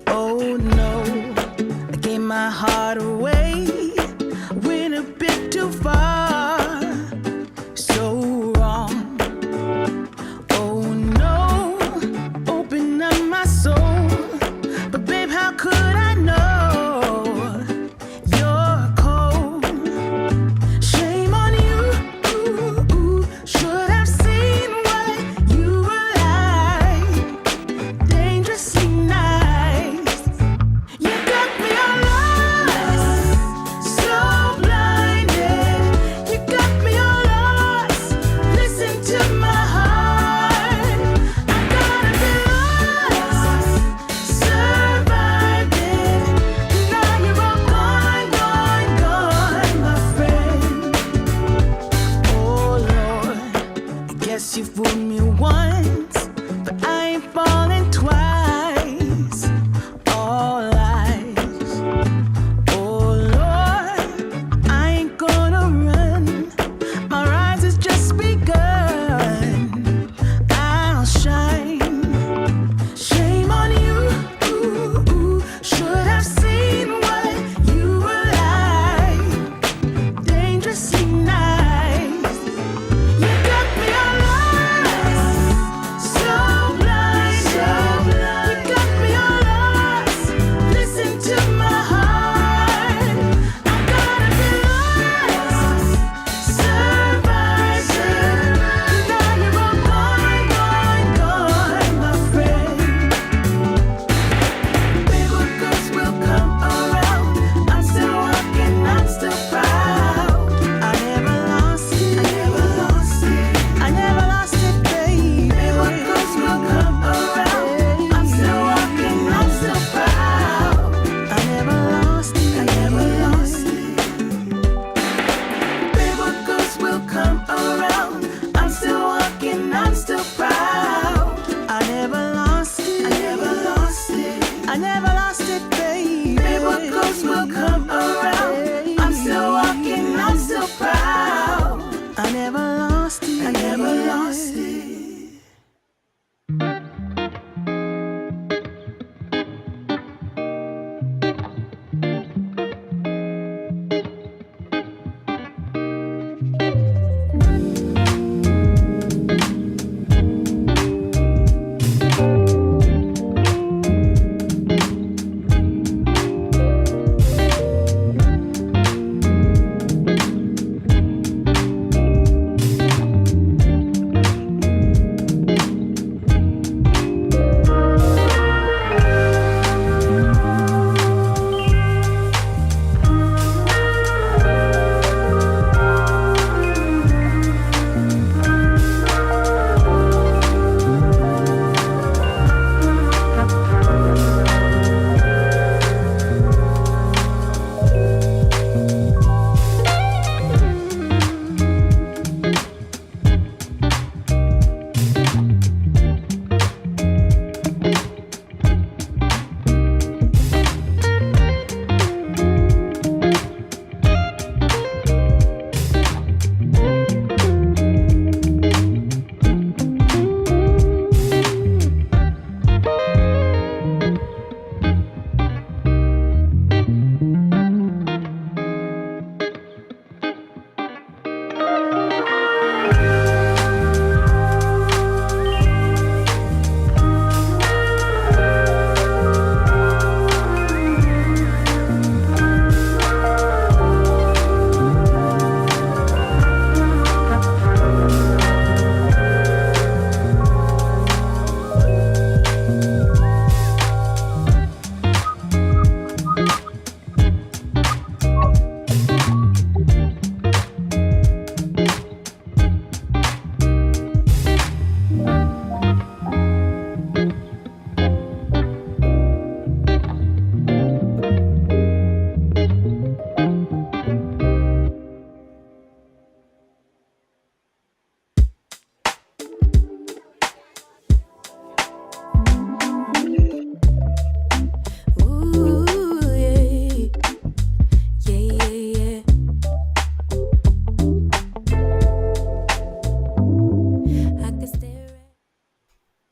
Oh no, I gave my heart away. Went a bit too far, so wrong. Oh no, open up my soul. But babe, how could I know you're cold? Shame on you, should have seen what you were like. Dangerously nice. You got me all lost, so blinded. You got me all lost. Listen to my heart. I gotta be lost, survived it. Now you're all gone, gone, gone, my friend. Oh Lord, I guess you fooled me once, but I ain't falling twice. All lies. Oh Lord, I ain't gonna run. My rise has just begun. I'll shine. Shame on you. Should have seen what you were like. Dangerously nice. You got me all lost, so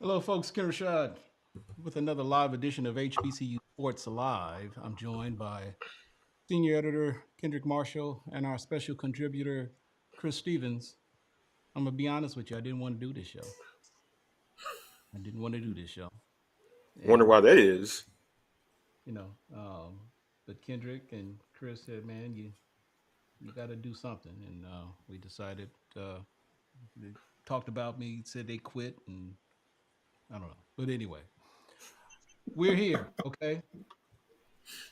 Hello, folks. Ken Rashad with another live edition of HBCU Sports Live. I'm joined by senior editor Kendrick Marshall and our special contributor Chris Stevens. I'm gonna be honest with you. I didn't want to do this show. I didn't want to do this show, Wonder and why that is. you know, but Kendrick and Chris said, "Man, you got to do something," and we decided. They talked about me, said they quit, and I don't know. But anyway, we're here. Okay.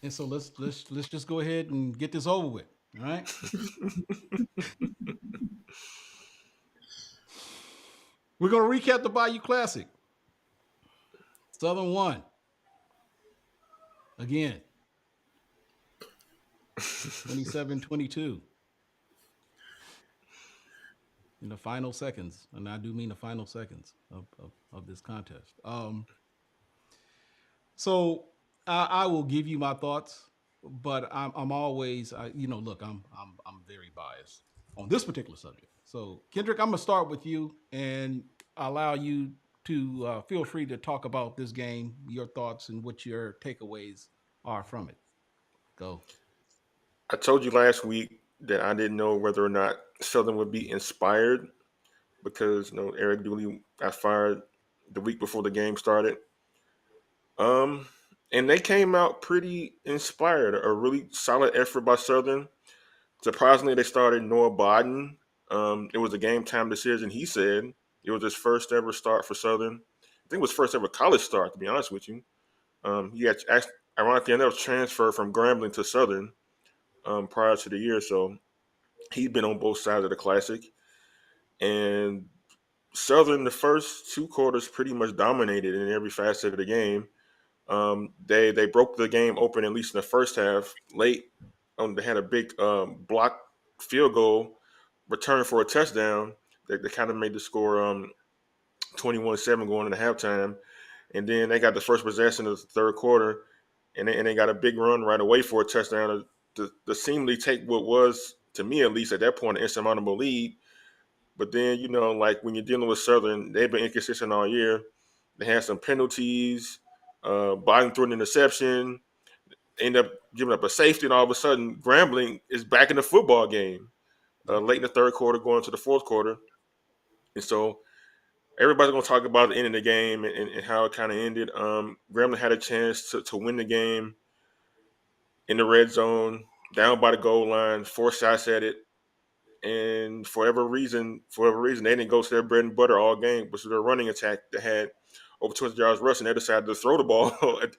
And so let's just go ahead and get this over with. All right. We're gonna recap the Bayou Classic. Southern won again, 27-22 in the final seconds. And I do mean the final seconds of this contest. So I will give you my thoughts, but I'm always look, I'm very biased on this particular subject. So Kendrick, I'm gonna start with you and allow you to feel free to talk about this game, your thoughts, and what your takeaways are from it. Go. I told you last week that I didn't know whether or not Southern would be inspired because Eric Dooley got fired the week before the game started. Um, and they came out pretty inspired. A really solid effort by Southern. Surprisingly, they started Noah Bodden. It was a game time decision. He said it was his first ever start for Southern. I think it was first ever college start. To be honest with you, he had ironically enough transferred from Grambling to Southern prior to the year, so he'd been on both sides of the Classic. And Southern, the first two quarters, pretty much dominated in every facet of the game. They broke the game open at least in the first half. Late, they had a big block field goal return for a touchdown that kind of made the score 21-7 going into halftime. And then they got the first possession of the third quarter, and they got a big run right away for a touchdown to seemingly take what was, to me at least at that point, an insurmountable lead. But then, like when you're dealing with Southern, they've been inconsistent all year. They had some penalties, Biden threw an interception, end up giving up a safety, and all of a sudden, Grambling is back in the football game Yeah. late in the third quarter, going to the fourth quarter. And so everybody's going to talk about the end of the game and how it kind of ended. Grambling had a chance to win the game in the red zone, down by the goal line, 4 shots at it. And for whatever reason, they didn't go to their bread and butter all game, which was their running attack that had over 200 yards rushing. They decided to throw the ball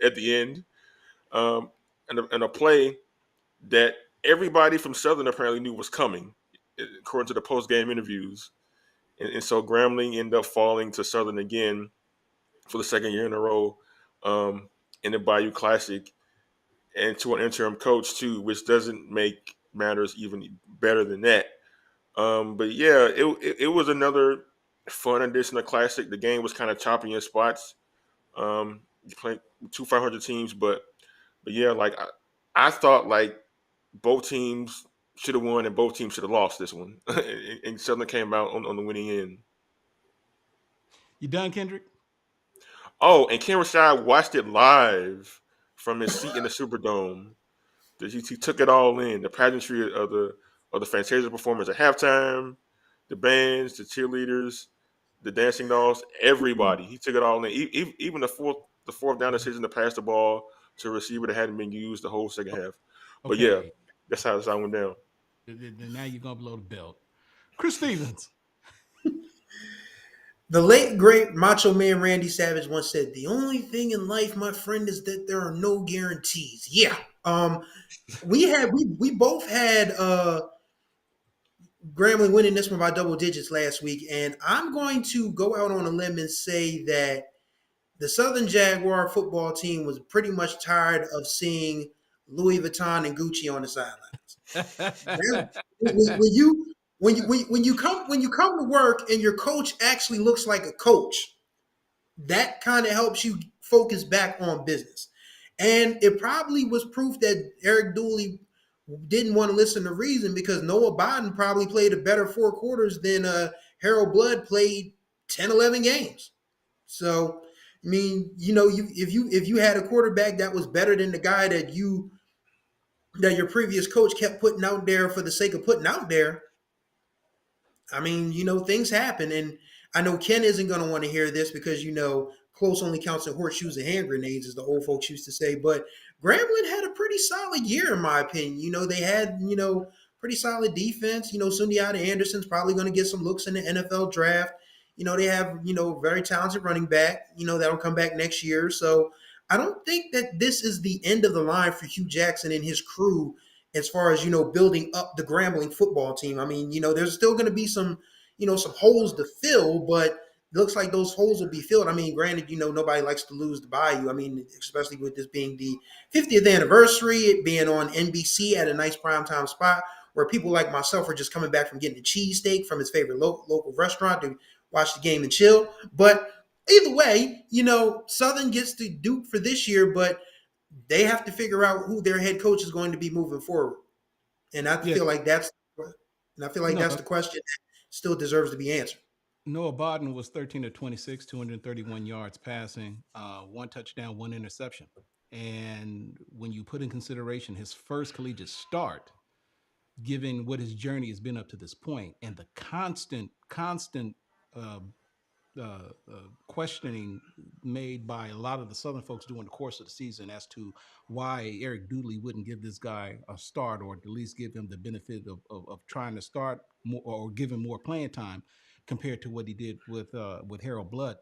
at the end. Um, and a play that everybody from Southern apparently knew was coming, according to the post game interviews. And so Grambling ended up falling to Southern again for the second year in a row in the Bayou Classic, and to an interim coach too, which doesn't make matters even better than that. But yeah, it was another fun edition of Classic. The game was kind of choppy in spots. You played two 500 teams, but yeah, like I thought like both teams should have won and both teams should have lost this one, and Southern came out on the winning end. You done, Kendrick? Oh, and Ken Rashad watched it live from his seat in the Superdome. He took it all in. The pageantry of the Fantasia performance at halftime, the bands, the cheerleaders, the dancing dolls, everybody. He took it all in. Even the fourth down decision to pass the ball to a receiver that hadn't been used the whole second half. But yeah, Okay. that's how it went down. Then now you're gonna blow the belt. Chris Stevens. The late great Macho Man Randy Savage once said, "The only thing in life, my friend, is that there are no guarantees." Yeah. We both had Grambling winning this one by double digits last week, and I'm going to go out on a limb and say that the Southern Jaguar football team was pretty much tired of seeing Louis Vuitton and Gucci on the sidelines. When you come to work and your coach actually looks like a coach, that kind of helps you focus back on business. And it probably was proof that Eric Dooley didn't want to listen to reason, because Noah Biden probably played a better 4 quarters than Harold Blood played 10, 11 games. So, I mean, if you had a quarterback that was better than the guy that your previous coach kept putting out there for the sake of putting out there, I mean, things happen. And I know Ken isn't going to want to hear this because, close only counts in horseshoes and hand grenades, as the old folks used to say. But Grambling had a pretty solid year, in my opinion. They had, pretty solid defense. Sundiata Anderson's probably going to get some looks in the NFL draft. They have, very talented running back, that'll come back next year. So I don't think that this is the end of the line for Hugh Jackson and his crew as far as building up the Grambling football team. I mean, there's still going to be some holes to fill, but it looks like those holes will be filled. I mean, granted, nobody likes to lose the Bayou. I mean, especially with this being the 50th anniversary, it being on NBC at a nice primetime spot where people like myself are just coming back from getting a cheesesteak from his favorite local restaurant to watch the game and chill. But either way, Southern gets to Duke for this year, but they have to figure out who their head coach is going to be moving forward. And I Yeah, feel like that's no, the question that still deserves to be answered. Noah Bodden was 13 of 26, 231 yards passing, one touchdown, one interception. And when you put in consideration his first collegiate start, given what his journey has been up to this point, and the constant uh, questioning made by a lot of the Southern folks during the course of the season as to why Eric Dooley wouldn't give this guy a start, or at least give him the benefit of trying to start more or give him more playing time compared to what he did with Harold Blood,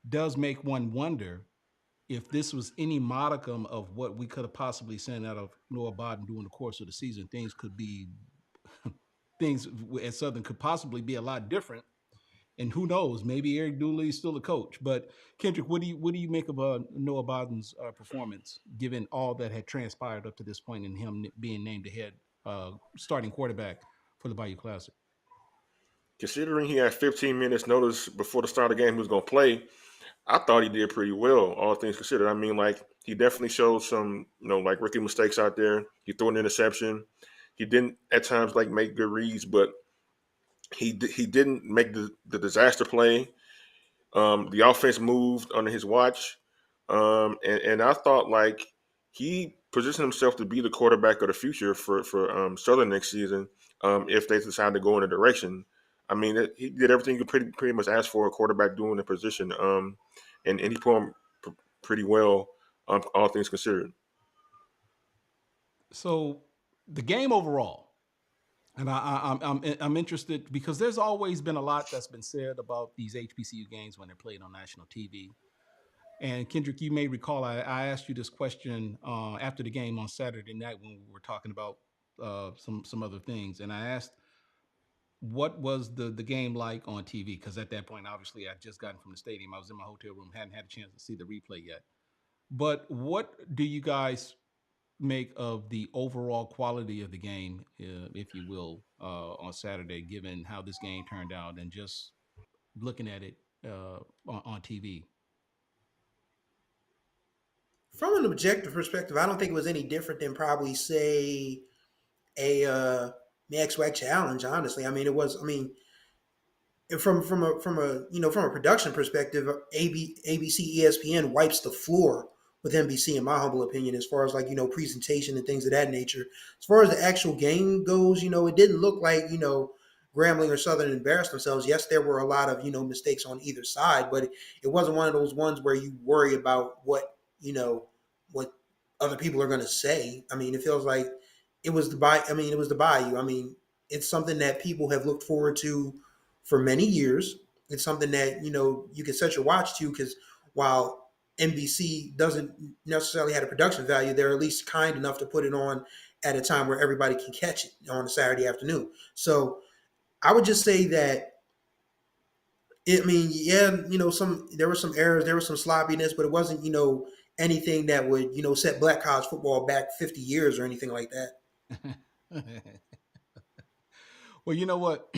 does make one wonder if this was any modicum of what we could have possibly seen out of Noah Bodden during the course of the season. Things could be things at Southern could possibly be a lot different. And who knows? Maybe Eric Dooley is still a coach. But Kendrick, what do you make of Noah Bodden's performance, given all that had transpired up to this point, and him being named the head starting quarterback for the Bayou Classic? Considering he had 15 minutes notice before the start of the game he was going to play, I thought he did pretty well, all things considered. I mean, like, he definitely showed some, like rookie mistakes out there. He threw an interception. He didn't at times like make good reads, but he didn't make the disaster play. The offense moved under his watch, and I thought like he positioned himself to be the quarterback of the future for Southern next season if they decide to go in a direction. I mean, he did everything you could pretty much ask for a quarterback doing the position, and he performed pretty well, all things considered. So the game overall, and I'm interested because there's always been a lot that's been said about these HBCU games when they're played on national TV. And Kendrick, you may recall I asked you this question after the game on Saturday night when we were talking about some other things, and I asked what was the game like on TV, because at that point, obviously, I'd just gotten from the stadium. I was in my hotel room, hadn't had a chance to see the replay yet. But what do you guys make of the overall quality of the game, if you will, on Saturday, given how this game turned out and just looking at it on TV? From an objective perspective, I don't think it was any different than probably say a Maxwell challenge. Honestly, I mean, it was. I mean, from a production perspective, ABC ESPN wipes the floor with NBC, in my humble opinion, as far as like presentation and things of that nature. As far as the actual game goes, it didn't look like Grambling or Southern embarrassed themselves. Yes, there were a lot of mistakes on either side, but it wasn't one of those ones where you worry about what other people are going to say. I mean, it feels like it was the Bayou. I mean, it's something that people have looked forward to for many years. It's something that you can set your watch to, because while NBC doesn't necessarily have a production value, they're at least kind enough to put it on at a time where everybody can catch it on a Saturday afternoon. So I would just say that I mean, yeah, there were some errors, there was some sloppiness, but it wasn't anything that would set Black college football back 50 years or anything like that. Well, you know what?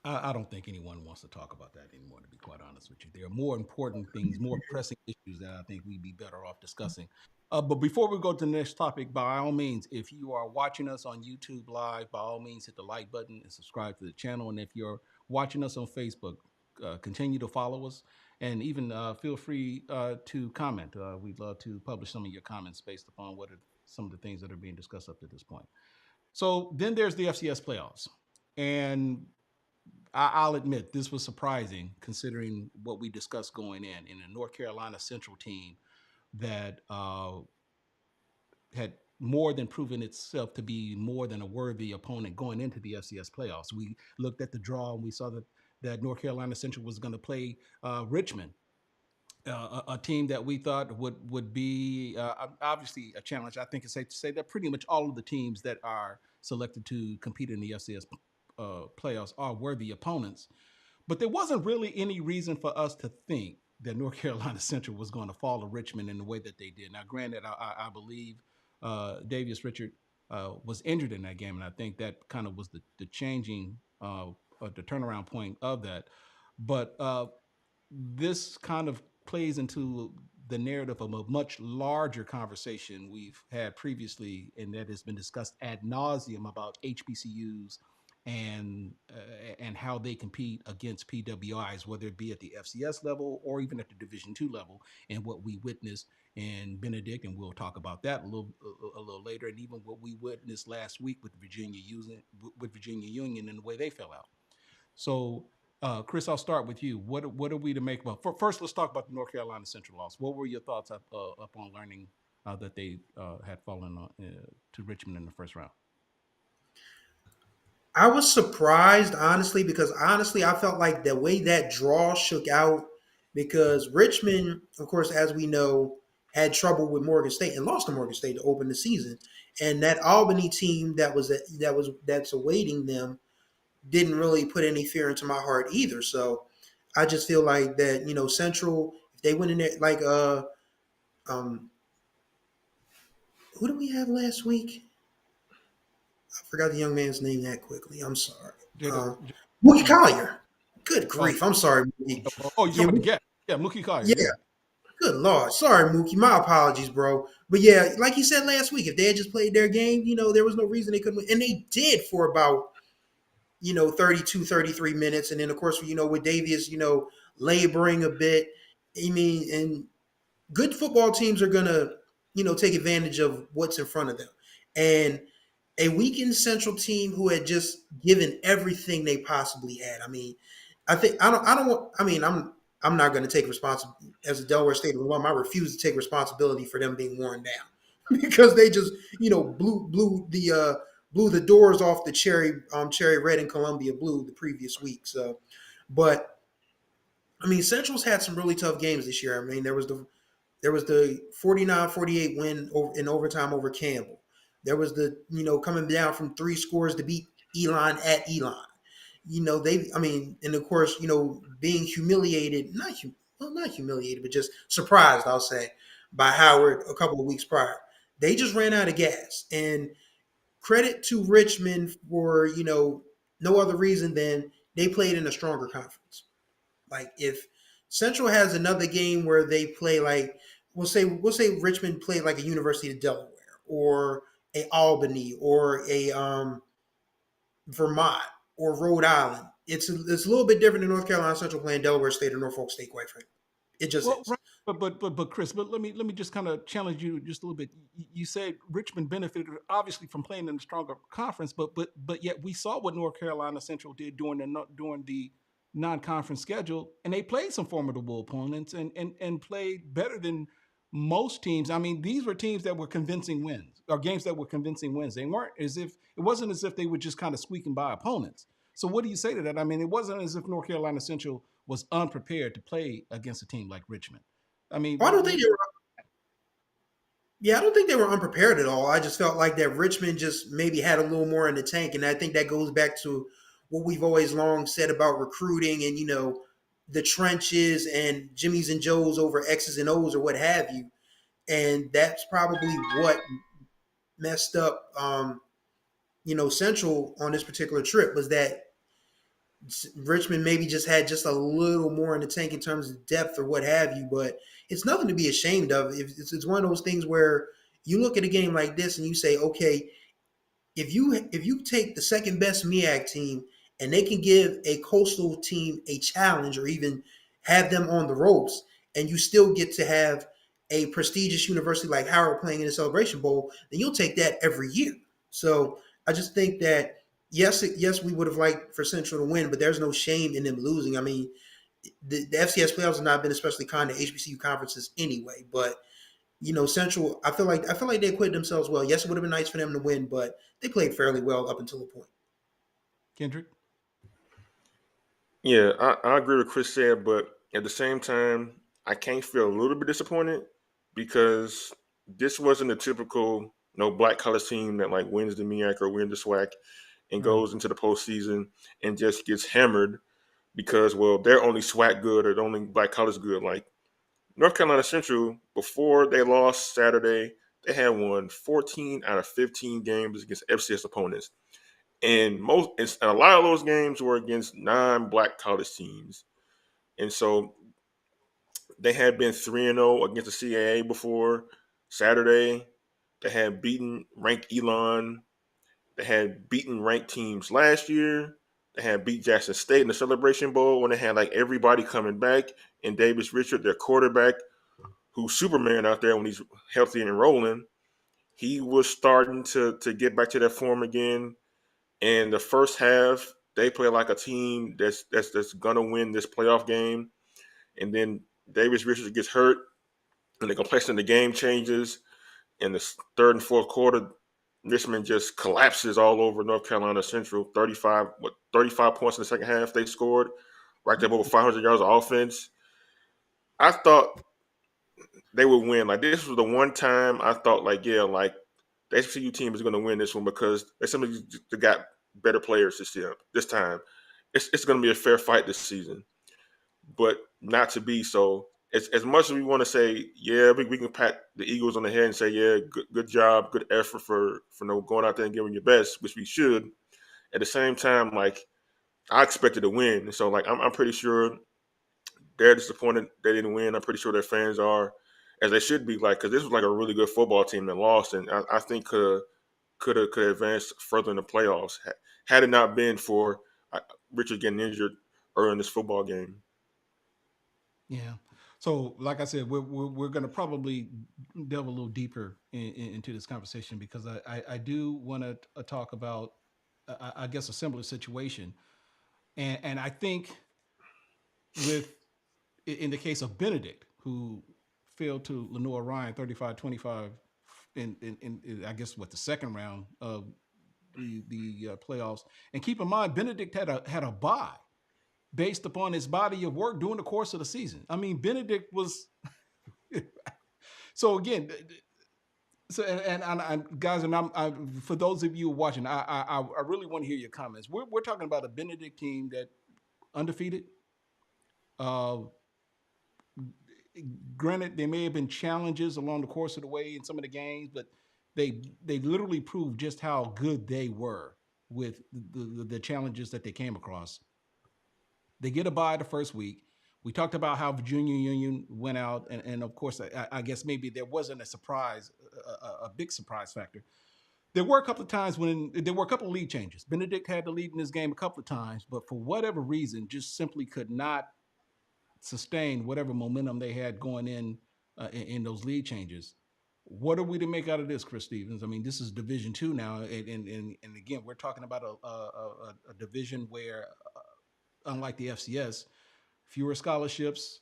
I don't think anyone wants to talk about that anymore, to be quite honest with you. There are more important things, more pressing issues that I think we'd be better off discussing. But before we go to the next topic, by all means, if you are watching us on YouTube Live, by all means, hit the like button and subscribe to the channel. And if you're watching us on Facebook, continue to follow us, and even feel free to comment. We'd love to publish some of your comments based upon what are some of the things that are being discussed up to this point. So then there's the FCS playoffs, and I'll admit this was surprising considering what we discussed going in a North Carolina Central team that had more than proven itself to be more than a worthy opponent going into the FCS playoffs. We looked at the draw and we saw that North Carolina Central was going to play Richmond, a team that we thought would be obviously a challenge. I think it's safe to say that pretty much all of the teams that are selected to compete in the FCS playoffs are worthy opponents. But there wasn't really any reason for us to think that North Carolina Central was going to fall to Richmond in the way that they did. Now, granted, I believe Davius Richard was injured in that game, and I think that kind of was the changing, the turnaround point of that. But this kind of plays into the narrative of a much larger conversation we've had previously, and that has been discussed ad nauseum about HBCUs and how they compete against PWIs, whether it be at the FCS level or even at the Division II level, and what we witnessed in Benedict, and we'll talk about that a little later, and even what we witnessed last week with Virginia Union and the way they fell out. So, Chris, I'll start with you. What are we to make about? First, let's talk about the North Carolina Central loss. What were your thoughts upon learning that they had fallen to Richmond in the first round? I was surprised, honestly, because I felt like the way that draw shook out, because Richmond, of course, as we know, had trouble with Morgan State and lost to Morgan State to open the season, and that Albany team that's awaiting them didn't really put any fear into my heart either. So I just feel like that, Central, if they went in there like who did we have last week? I forgot the young man's name that quickly. I'm sorry. Mookie Collier. Good grief. I'm sorry, Mookie. You're talking about the gap. Yeah, Mookie Collier. Yeah. Good Lord. Sorry, Mookie. My apologies, bro. But yeah, like you said last week, if they had just played their game, there was no reason they couldn't win. And they did for about 32, 33 minutes. And then, of course, with Davius, laboring a bit. I mean, and good football teams are going to, take advantage of what's in front of them. And a weakened Central team who had just given everything they possibly had. I mean, I'm not going to take responsibility as a Delaware State alum. I refuse to take responsibility for them being worn down because they just, blew the doors off the cherry red and Columbia blue the previous week. So, but I mean, Central's had some really tough games this year. I mean, there was the 49-48 win in overtime over Campbell. There was the, coming down from 3 scores to beat Elon at Elon. And of course, being humiliated, not humiliated, but just surprised, I'll say, by Howard a couple of weeks prior. They just ran out of gas. And credit to Richmond for, no other reason than they played in a stronger conference. Like if Central has another game where they play like, we'll say Richmond played like a University of Delaware or a Albany or a Vermont or Rhode Island. It's a little bit different than North Carolina Central playing Delaware State or Norfolk State, quite frankly. It just is. Right. But Chris, let me just kind of challenge you just a little bit. You said Richmond benefited obviously from playing in a stronger conference, but yet we saw what North Carolina Central did during the non-conference schedule, and they played some formidable opponents and played better than most teams. I mean, these were teams that were convincing wins, or games that were convincing wins. It wasn't as if they were just kind of squeaking by opponents. So what do you say to that? I mean, it wasn't as if North Carolina Central was unprepared to play against a team like Richmond. I mean, I don't think they were unprepared at all. I just felt like that Richmond just maybe had a little more in the tank, and I think that goes back to what we've always long said about recruiting and, the trenches and Jimmys and Joes over X's and O's or what have you. And that's probably what messed up, Central on this particular trip, was that Richmond maybe just had just a little more in the tank in terms of depth or what have you. But it's nothing to be ashamed of. It's one of those things where you look at a game like this and you say, okay, if you take the second best MEAC team and they can give a coastal team a challenge or even have them on the ropes, and you still get to have a prestigious university like Howard playing in the Celebration Bowl, then you'll take that every year. So I just think that yes, we would have liked for Central to win, but there's no shame in them losing. I mean, the FCS playoffs have not been especially kind to HBCU conferences anyway. But Central, I feel like they acquitted themselves well. Yes, it would have been nice for them to win, but they played fairly well up until a point. Kendrick? Yeah, I agree with Chris said, but at the same time, I can't feel a little bit disappointed because this wasn't a typical black college team that like wins the MEAC or wins the SWAC and Right. goes into the postseason and just gets hammered because they're only SWAC good or they're only black college good. Like North Carolina Central, before they lost Saturday, they had won 14 out of 15 games against FCS opponents. And a lot of those games were against non-black college teams. And so they had been 3-0 against the CAA before Saturday. They had beaten ranked Elon. They had beaten ranked teams last year. They had beat Jackson State in the Celebration Bowl when they had like everybody coming back. And Davis Richard, their quarterback, who's Superman out there when he's healthy and rolling, he was starting to get back to that form again. And the first half, they play like a team that's gonna win this playoff game. And then Davis Richards gets hurt, and the complexion of the game changes. In the third and fourth quarter, Richmond just collapses all over North Carolina Central. 35 points in the second half they scored, racked up over 500 yards of offense. I thought they would win. Like this was the one time I thought like the HBCU team is going to win this one because they simply got better players this time. It's going to be a fair fight this season, but not to be so. As much as we want to say, yeah, we can pat the Eagles on the head and say, yeah, good job, good effort for going out there and giving your best, which we should. At the same time, like I expected to win, and so like I'm pretty sure they're disappointed they didn't win. I'm pretty sure their fans are, as they should be, like because this was like a really good football team that lost, and I think could advance further in the playoffs had it not been for Richard getting injured early in this football game. Yeah. So, like I said, we're going to probably delve a little deeper into this conversation because I do want to talk about, I guess, a similar situation. And I think in the case of Benedict, who failed to Lenore Ryan 35-25 in I guess, the second round of the playoffs. And keep in mind, Benedict had a bye based upon his body of work during the course of the season. I mean, Benedict was so again. So guys, and I'm for those of you watching, I really want to hear your comments. We're talking about a Benedict team that undefeated. Granted, there may have been challenges along the course of the way in some of the games, but they literally proved just how good they were with the challenges that they came across. They get a bye the first week. We talked about how Virginia Union went out, and of course, I guess maybe there wasn't a surprise, a big surprise factor. There were a couple of times when there were a couple of lead changes. Benedict had the lead in this game a couple of times, but for whatever reason, just simply could not sustain whatever momentum they had going in those lead changes. What are we to make out of this, Chris Stevens? I mean, this is Division II now, and again, we're talking about a division where, unlike the FCS, fewer scholarships,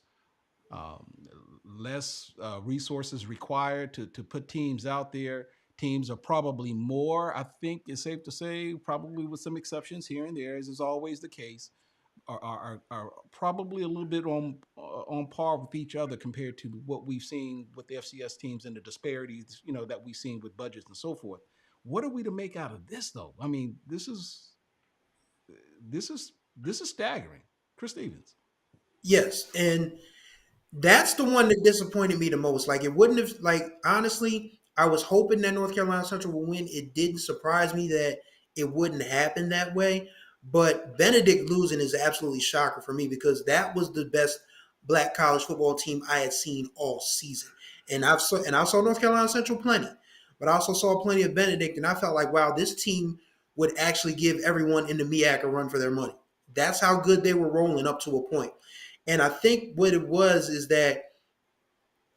less resources required to put teams out there. Teams are probably more, I think it's safe to say, probably with some exceptions here and there, as is always the case, are probably a little bit on par with each other compared to what we've seen with the FCS teams and the disparities, that we've seen with budgets and so forth. What are we to make out of this, though? I mean, this is staggering. Chris Stevens. Yes, and that's the one that disappointed me the most. Like it wouldn't have honestly, I was hoping that North Carolina Central would win. It didn't surprise me that it wouldn't happen that way. But Benedict losing is absolutely shocker for me because that was the best black college football team I had seen all season. And I saw North Carolina Central plenty, but I also saw plenty of Benedict, and I felt like, wow, this team would actually give everyone in the MEAC a run for their money. That's how good they were rolling up to a point. And I think what it was is that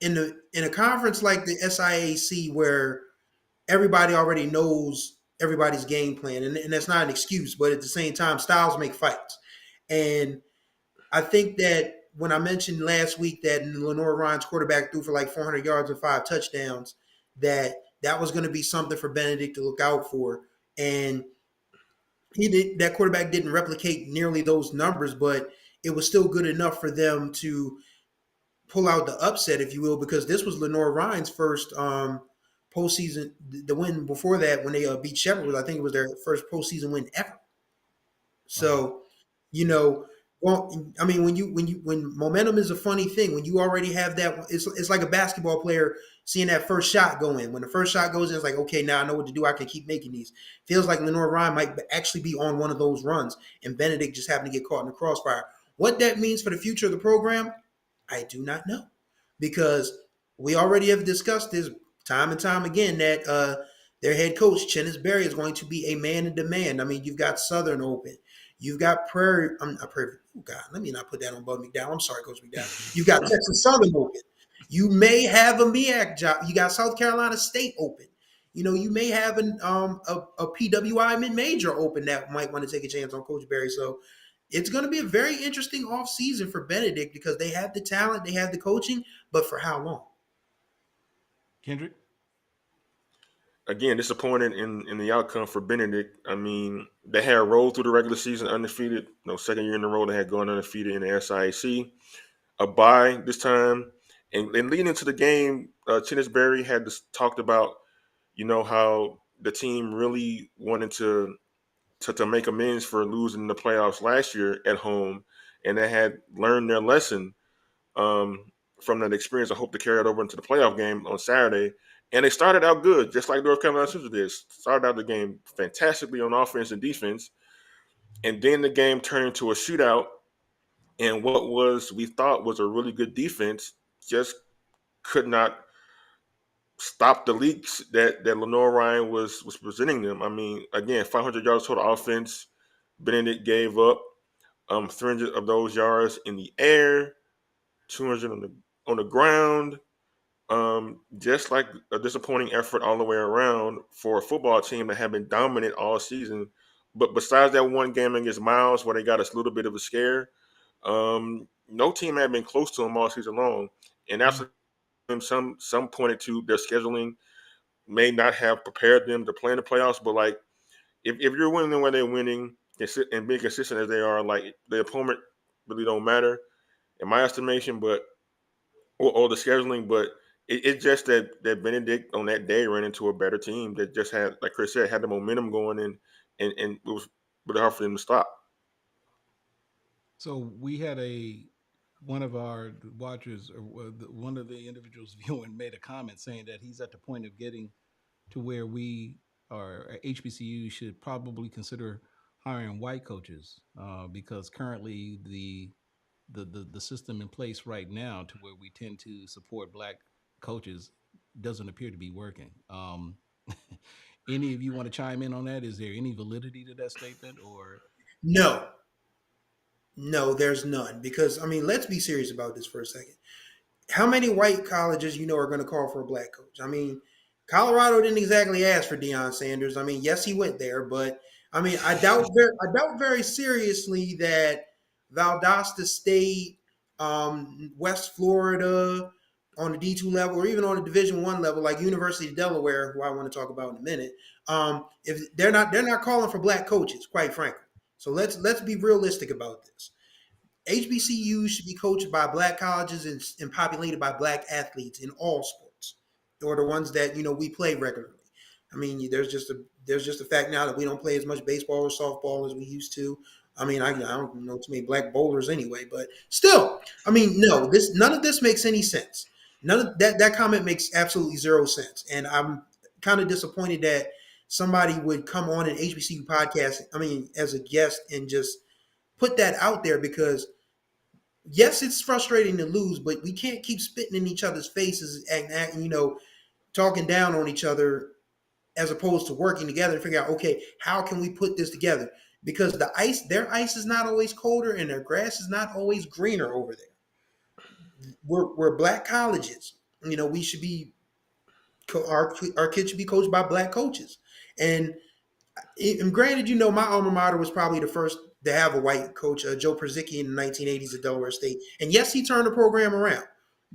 in a conference like the SIAC where everybody already knows everybody's game plan, and that's not an excuse, but at the same time, styles make fights. And I think that when I mentioned last week that Lenore Ryan's quarterback threw for like 400 yards and 5 touchdowns, that was going to be something for Benedict to look out for. And that quarterback didn't replicate nearly those numbers, but it was still good enough for them to pull out the upset, if you will, because this was Lenore Ryan's first postseason. The win before that, when they beat Shepherd, I think it was their first postseason win ever. Wow. So, you know, well, I mean, when momentum is a funny thing, when you already have that, it's like a basketball player seeing that first shot go in. When the first shot goes in, it's like, okay, now I know what to do. I can keep making these. Feels like Lenore Ryan might actually be on one of those runs, and Benedict just happened to get caught in the crossfire. What that means for the future of the program, I do not know, because we already have discussed this time and time again that their head coach Chennis Berry is going to be a man in demand. I mean, you've got Southern open, you've got Prairie. I'm not Prairie. Oh God, let me not put that on Bud McDowell. I'm sorry, Coach McDowell. You've got Texas Southern open. You may have a MEAC job. You got South Carolina State open. You know, you may have a PWI mid-major open that might want to take a chance on Coach Berry. So it's going to be a very interesting offseason for Benedict because they have the talent, they have the coaching, but for how long? Kendrick? Again, disappointed in the outcome for Benedict. I mean, they had rolled through the regular season undefeated. Second year in a row they had gone undefeated in the SIAC. A bye this time, and leading into the game, Chennis Berry had talked about, how the team really wanted to make amends for losing the playoffs last year at home, and they had learned their lesson from that experience. I hope to carry it over into the playoff game on Saturday. And they started out good, just like North Carolina Central did. Started out the game fantastically on offense and defense, and then the game turned into a shootout. And what we thought was a really good defense just could not stop the leaks that Lenore Ryan was presenting them. I mean, again, 500 yards total offense. Benedict gave up 300 of those yards in the air, 200 on the ground. Just like a disappointing effort all the way around for a football team that had been dominant all season. But besides that one game against Miles where they got us a little bit of a scare, no team had been close to them all season long. And that's some pointed to their scheduling may not have prepared them to play in the playoffs. But like, if you're winning the way they're winning and being consistent as they are, like the opponent really don't matter in my estimation. But or the scheduling, but it's just that Benedict on that day ran into a better team that just had, like Chris said, had the momentum going and it was really hard for them to stop. So we had one of our watchers, or one of the individuals viewing, made a comment saying that he's at the point of getting to where we or HBCU should probably consider hiring white coaches because currently the system in place right now to where we tend to support black coaches doesn't appear to be working. Any of you want to chime in on that? Is there any validity to that statement, or No, no, there's none. Because I mean, let's be serious about this for a second. How many white colleges are going to call for a black coach? I mean, Colorado didn't exactly ask for Deion Sanders. I mean, yes, he went there, but I mean, I doubt very seriously that Valdosta State, West Florida, on the D2 level, or even on the Division I level, like University of Delaware, who I want to talk about in a minute, if they're not calling for black coaches, quite frankly. So let's be realistic about this. HBCUs should be coached by black colleges and populated by black athletes in all sports, or the ones that we play regularly. I mean, there's just a fact now that we don't play as much baseball or softball as we used to. I mean, I don't know too many black bowlers anyway, but still, I mean, no, none of this makes any sense. None of that comment makes absolutely zero sense, and I'm kind of disappointed that somebody would come on an HBCU podcast. I mean, as a guest and just put that out there because yes, it's frustrating to lose, but we can't keep spitting in each other's faces and talking down on each other as opposed to working together and figure out, okay, how can we put this together? Because their ice is not always colder and their grass is not always greener over there. We're black colleges. We should be our kids should be coached by black coaches. And granted, my alma mater was probably the first to have a white coach, Joe Przicki in the 1980s at Delaware State. And yes, he turned the program around.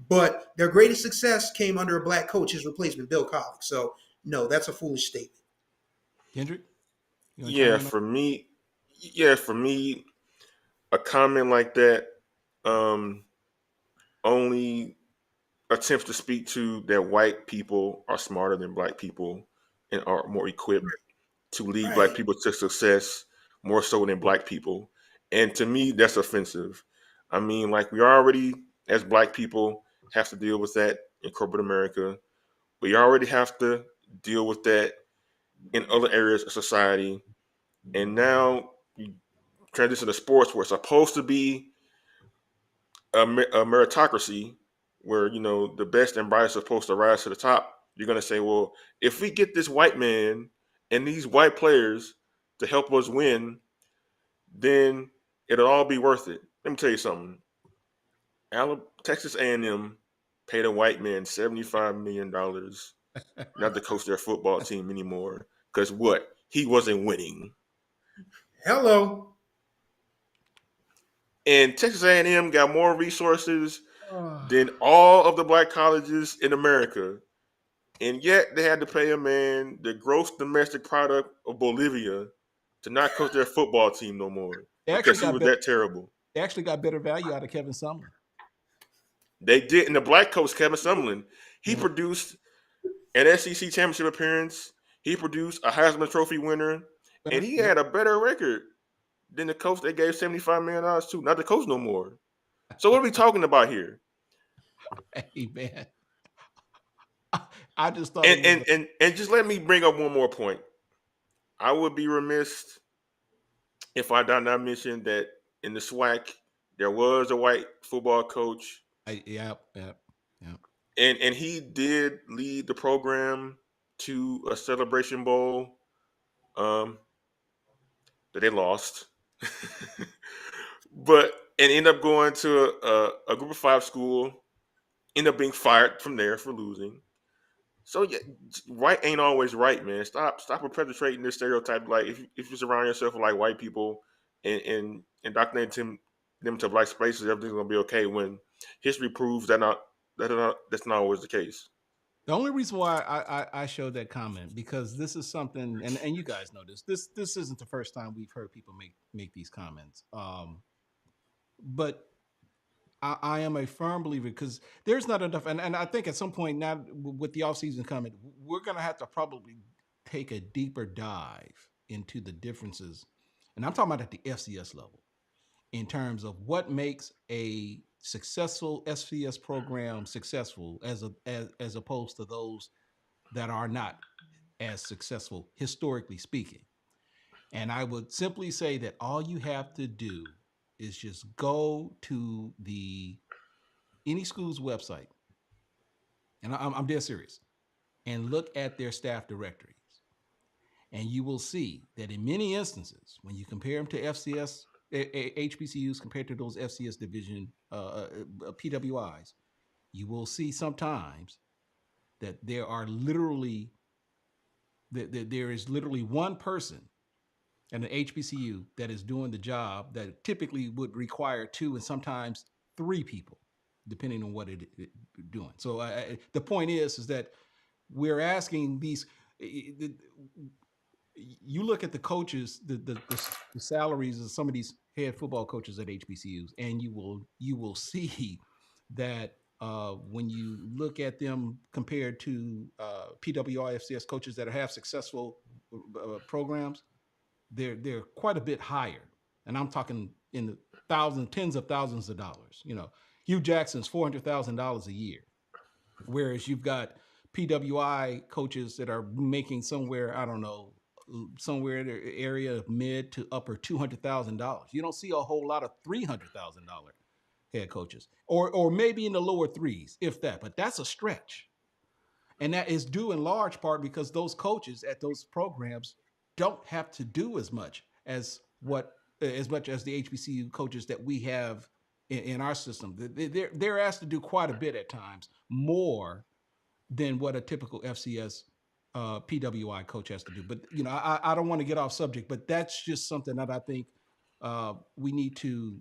But their greatest success came under a black coach, his replacement, Bill Colic. So, no, that's a foolish statement. Kendrick? Yeah, for me, a comment like that only attempts to speak to that white people are smarter than black people and are more equipped to lead black people to success more so than black people. And to me, that's offensive. I mean, like, we already, as black people, have to deal with that in corporate America. We already have to deal with that in other areas of society. And now you transition to sports where it's supposed to be a meritocracy where, the best and brightest are supposed to rise to the top. You're going to say, well, if we get this white man and these white players to help us win, then it'll all be worth it. Let me tell you something. Texas A&M paid a white man $75 million not to coach their football team anymore. Because what? He wasn't winning. Hello. And Texas A&M got more resources than all of the black colleges in America. And yet they had to pay a man the gross domestic product of Bolivia to not coach their football team no more. Because he was that terrible. They actually got better value out of Kevin Sumlin. They did. And the black coach, Kevin Sumlin, he produced an SEC championship appearance. He produced a Heisman Trophy winner. And he had a better record than the coach they gave $75 million to. Not the coach no more. So what are we talking about here? Hey, man. I just thought and just let me bring up one more point. I would be remiss if I did not mention that in the SWAC there was a white football coach. Yeah. And he did lead the program to a Celebration Bowl that they lost. And ended up going to a Group of 5 school, ended up being fired from there for losing. So yeah, right ain't always right, man. Stop perpetuating this stereotype. Like if you surround yourself with like white people and indoctrinating them to black spaces, everything's gonna be okay. When history proves that's not always the case. The only reason why I showed that comment, because this is something, and you guys know this. This isn't the first time we've heard people make these comments. But I am a firm believer, because there's not enough, and I think at some point now with the offseason coming, we're going to have to probably take a deeper dive into the differences, and I'm talking about at the FCS level, in terms of what makes a successful FCS program successful as opposed to those that are not as successful, historically speaking. And I would simply say that all you have to do is just go to any school's website, and I'm dead serious, and look at their staff directories. And you will see that in many instances, when you compare them to FCS, HBCUs compared to those FCS division PWIs, you will see sometimes that there is literally one person and an HBCU that is doing the job that typically would require 2 and sometimes 3 people, depending on what it doing. So the point is that we're asking these. You look at the coaches, the salaries of some of these head football coaches at HBCUs, and you will see that when you look at them compared to PWI FCS coaches that have successful programs, they're quite a bit higher, and I'm talking in the tens of thousands of dollars. Hugh Jackson's $400,000 a year, whereas you've got PWI coaches that are making somewhere in the area of mid to upper $200,000. You don't see a whole lot of $300,000 head coaches, or maybe in the lower threes, if that. But that's a stretch. And that is due in large part because those coaches at those programs don't have to do as much as the HBCU coaches that we have in our system. They're asked to do quite a bit at times, more than what a typical FCS PWI coach has to do. But I don't want to get off subject, but that's just something that I think we need to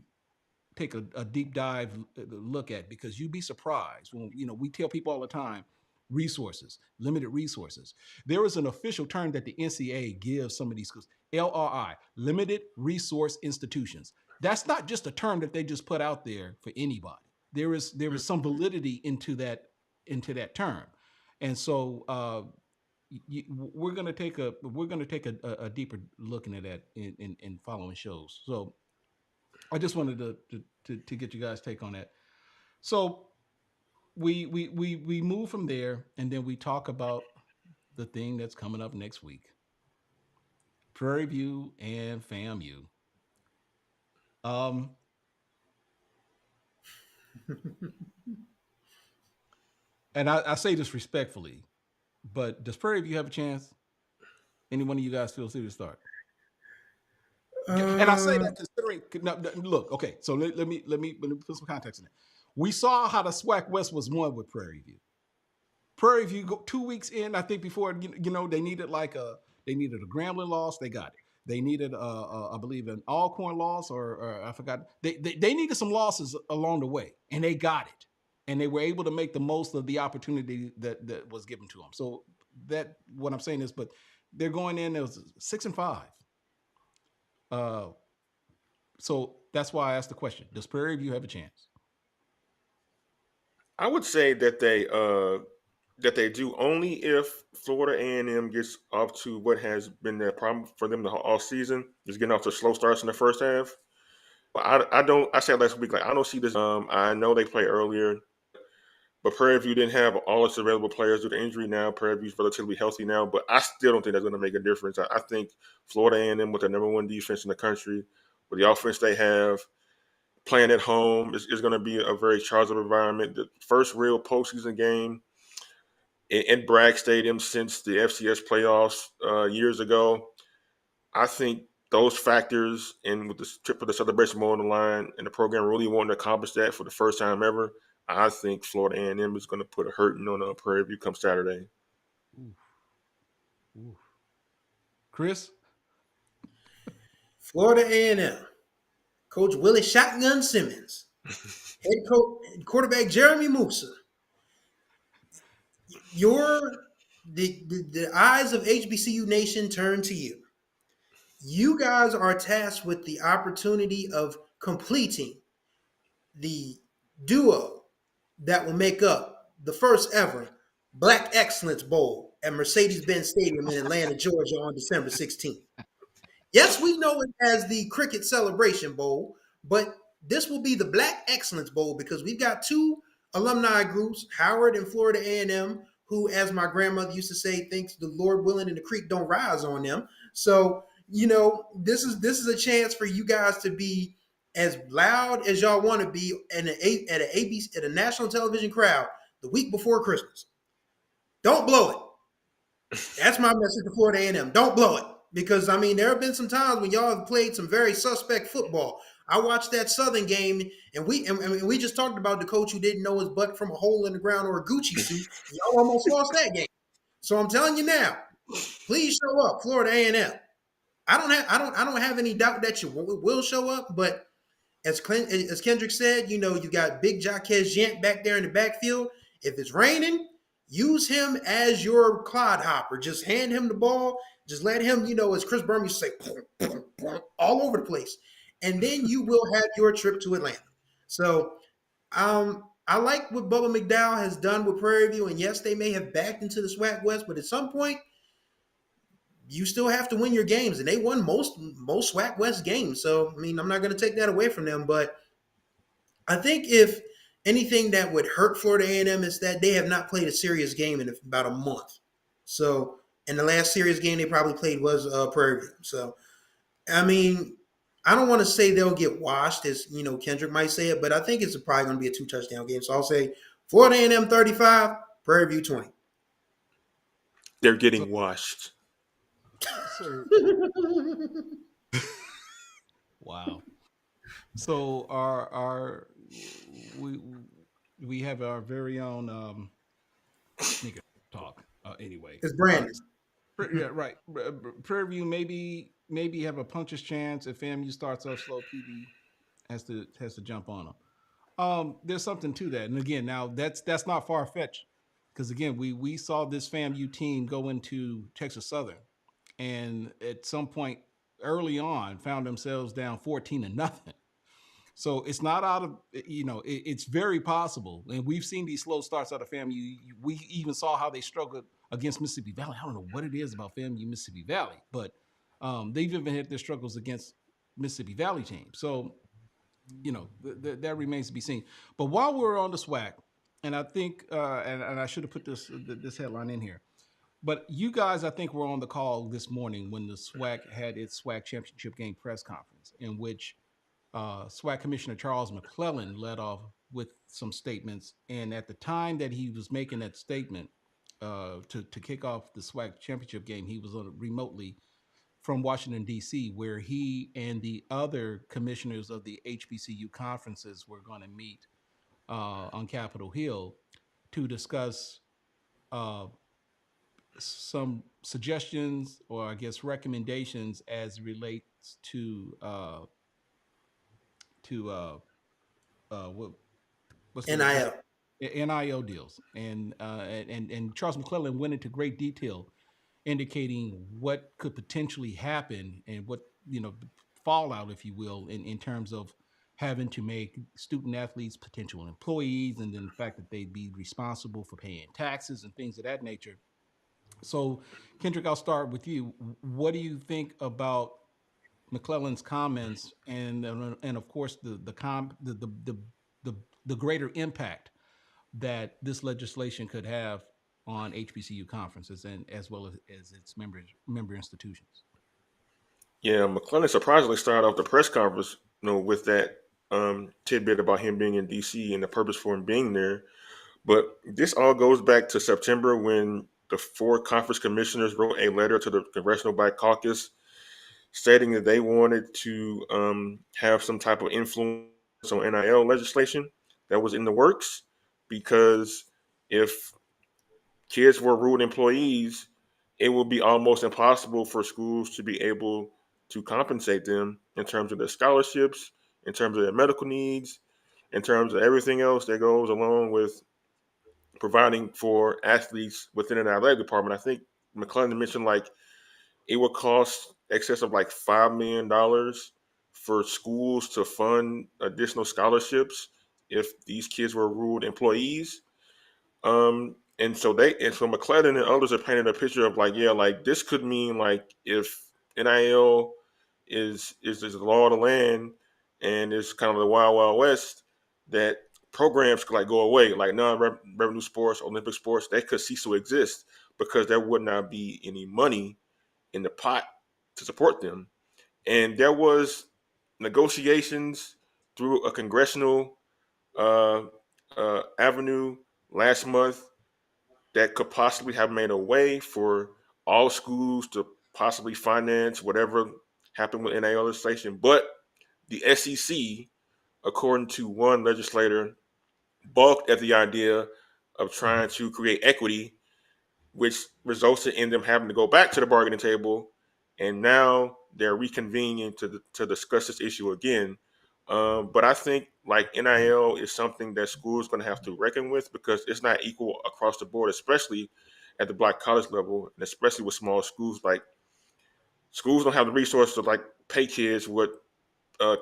take a deep dive look at, because you'd be surprised when we tell people all the time, resources, limited resources. There is an official term that the NCAA gives some of these schools, LRI, limited resource institutions. That's not just a term that they just put out there for anybody. There is some validity into that term, and so we're going to take a deeper look into that in following shows. So I just wanted to get you guys' take on that. So we move from there, and then we talk about the thing that's coming up next week: Prairie View and FAMU. And I say this respectfully, but does Prairie View have a chance? Any one of you guys feel free to start? And I say that considering, look, okay, so let me put some context in it. We saw how the SWAC West was won with Prairie View. Prairie View 2 weeks in, I think before they needed a Grambling loss, they got it. They needed I believe an Alcorn loss, or I forgot. They needed some losses along the way, and they got it, and they were able to make the most of the opportunity that was given to them. So that what I'm saying is, but they're going in as 6-5. So that's why I asked the question: does Prairie View have a chance? I would say that they do only if Florida A&M gets off to what has been their problem for them the all season, is getting off to slow starts in the first half. But I don't. I said last week, like, I don't see this. I know they play earlier, but Prairie View didn't have all its available players due to injury. Now Prairie View's relatively healthy now, but I still don't think that's going to make a difference. I think Florida A&M, with their number one defense in the country, with the offense they have, playing at home, is going to be a very charged up environment. The first real postseason game in Bragg Stadium since the FCS playoffs years ago. I think those factors, and with the trip for the Celebration Bowl on the line, and the program really wanting to accomplish that for the first time ever, I think Florida A&M is going to put a hurting on Prairie View come Saturday. Ooh. Chris? Florida A&M. Coach Willie Shotgun Simmons. Head coach, quarterback Jeremy Musa. The eyes of HBCU Nation turn to you. You guys are tasked with the opportunity of completing the duo that will make up the first ever Black Excellence Bowl at Mercedes-Benz Stadium in Atlanta, Georgia on December 16th. Yes, we know it as the Cricket Celebration Bowl, but this will be the Black Excellence Bowl because we've got two alumni groups, Howard and Florida A&M, who, as my grandmother used to say, thinks the Lord willing and the creek don't rise on them. So, this is a chance for you guys to be as loud as y'all want to be at a national television crowd the week before Christmas. Don't blow it. That's my message to Florida A&M. Don't blow it. Because, there have been some times when y'all have played some very suspect football. I watched that Southern game, and we just talked about the coach who didn't know his butt from a hole in the ground or a Gucci suit. Y'all almost lost that game. So I'm telling you now, please show up, Florida A&M. I don't have any doubt that you will show up, but as Kendrick said, you got Big Jaquez Gent back there in the backfield. If it's raining, use him as your clodhopper. Just hand him the ball. Just let him, as Chris Berman used to say, all over the place. And then you will have your trip to Atlanta. So I like what Bubba McDowell has done with Prairie View. And yes, they may have backed into the SWAC West, but at some point, you still have to win your games. And they won most SWAC West games. So, I'm not going to take that away from them. But I think if anything that would hurt Florida A&M is that they have not played a serious game in about a month. So, and the last serious game they probably played was Prairie View. So, I don't want to say they'll get washed, as Kendrick might say it, but I think it's probably going to be a 2-touchdown game. So I'll say Florida A&M 35, Prairie View 20. They're So, getting washed. so wow. So our we we have our very own nigga talk. Anyway, It's Brandon. yeah, right. Prairie View maybe have a puncher's chance if FAMU starts off slow. PD has to jump on them. There's something to that, and again, now that's not far fetched because again, we saw this FAMU team go into Texas Southern, and at some point early on found themselves down 14-0. So it's not out of it's very possible, and we've seen these slow starts out of FAMU. We even saw how they struggled against Mississippi Valley. I don't know what it is about FAMU Mississippi Valley, but they've even had their struggles against Mississippi Valley teams. So that remains to be seen. But while we're on the SWAC, and I think and I should have put this headline in here. But you guys, I think, were on the call this morning when the SWAC had its SWAC championship game press conference, in which SWAC Commissioner Charles McClellan led off with some statements. And at the time that he was making that statement to kick off the SWAC championship game, he was remotely from Washington, D.C., where he and the other commissioners of the HBCU conferences were going to meet on Capitol Hill to discuss uh, some suggestions or I guess recommendations as relates to what's the what's NIL. NIL deals, and Charles McClellan went into great detail, indicating what could potentially happen and what fallout, if you will, in terms of having to make student athletes potential employees, and then the fact that they'd be responsible for paying taxes and things of that nature. So, Kendrick, I'll start with you. What do you think about McClellan's comments, and of course the greater impact that this legislation could have on HBCU conferences and as well as its member institutions? Yeah, McClellan surprisingly started off the press conference, with that tidbit about him being in DC and the purpose for him being there. But this all goes back to September when the four conference commissioners wrote a letter to the Congressional Black Caucus stating that they wanted to have some type of influence on NIL legislation that was in the works, because if kids were rude employees, it would be almost impossible for schools to be able to compensate them in terms of their scholarships, in terms of their medical needs, in terms of everything else that goes along with providing for athletes within an athletic department. I think McClellan mentioned like it would cost excess of like $5 million for schools to fund additional scholarships if these kids were ruled employees. And so McClellan and others are painting a picture of like, yeah, like this could mean like if NIL is the law of the land and it's kind of the wild wild west, that programs could like go away, like non-revenue sports, Olympic sports, they could cease to exist because there would not be any money in the pot to support them. And there was negotiations through a congressional uh, avenue last month that could possibly have made a way for all schools to possibly finance whatever happened with NIL legislation. But the SEC, according to one legislator, balked at the idea of trying to create equity, which resulted in them having to go back to the bargaining table, and now they're reconvening to discuss this issue again. But I think like NIL is something that schools going to have to reckon with because it's not equal across the board, especially at the Black college level, and especially with small schools. Like schools don't have the resources to like pay kids what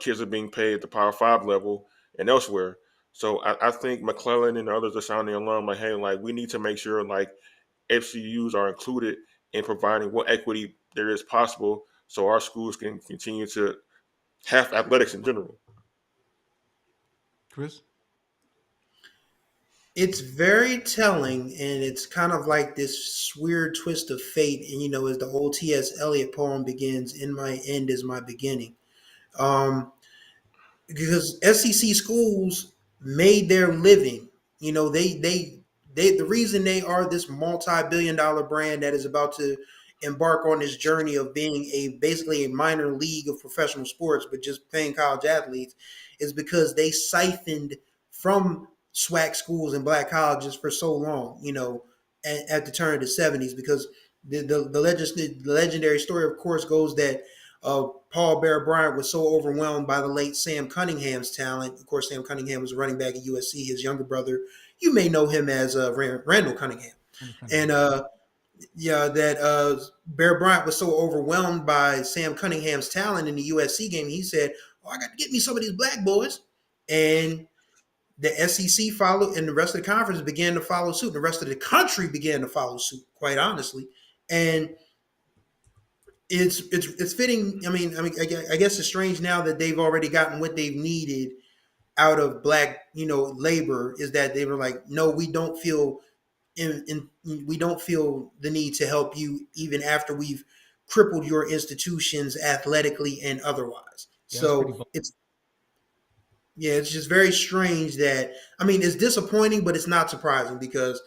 kids are being paid at the Power Five level and elsewhere. So I think McClellan and others are sounding alarm like, hey, like we need to make sure like FCUs are included in providing what equity there is possible so our schools can continue to have athletics in general. Chris? It's very telling, and it's kind of like this weird twist of fate. And as the old T.S. Eliot poem begins, "In my end is my beginning." Um, because SEC schools made their living. They the reason they are this multi-billion-dollar brand that is about to embark on this journey of being a basically a minor league of professional sports, but just paying college athletes, is because they siphoned from SWAC schools and black colleges for so long. At the turn of the '70s, because the legendary story, of course, goes that Paul Bear Bryant was so overwhelmed by the late Sam Cunningham's talent. Of course, Sam Cunningham was a running back at USC. His younger brother, you may know him as Randall Cunningham. And yeah, that Bear Bryant was so overwhelmed by Sam Cunningham's talent in the USC game, he said, "Oh, I got to get me some of these black boys." And the SEC followed, and the rest of the conference began to follow suit. And the rest of the country began to follow suit, quite honestly. And it's fitting. I guess it's strange now that they've already gotten what they've needed out of black, labor, is that they were like, no, we don't feel we don't feel the need to help you even after we've crippled your institutions athletically and otherwise. Yeah, so it's just very strange that, it's disappointing, but it's not surprising, because